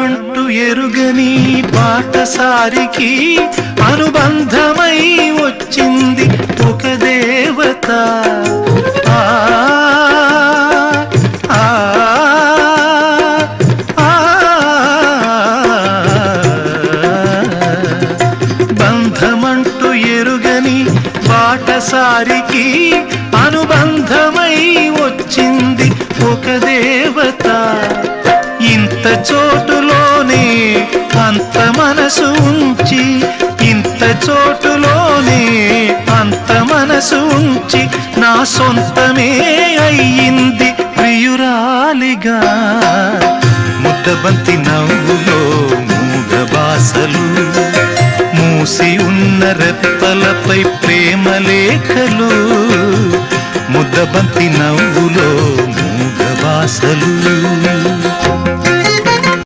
బంధమంటూ ఎరుగని బాటసారికి అనుబంధమై వచ్చింది ఒక దేవత. బంధమంటూ ఎరుగని బాటసారికి అనుబంధమై వచ్చింది ఒక దేవత. ఇంత చోటులోనే అంత మనసు ఉంచి, ఇంత చోటులోనే అంత మనసు ఉంచి నా సొంతమే అయ్యింది ప్రియురాలిగా. ముద్దబంతి నవ్వులో మూగ బాసలు, మూసి ఉన్న రెప్పలపై ప్రేమ లేఖలు. ముద్దబంతి నవ్వులో మూగ బాసలు.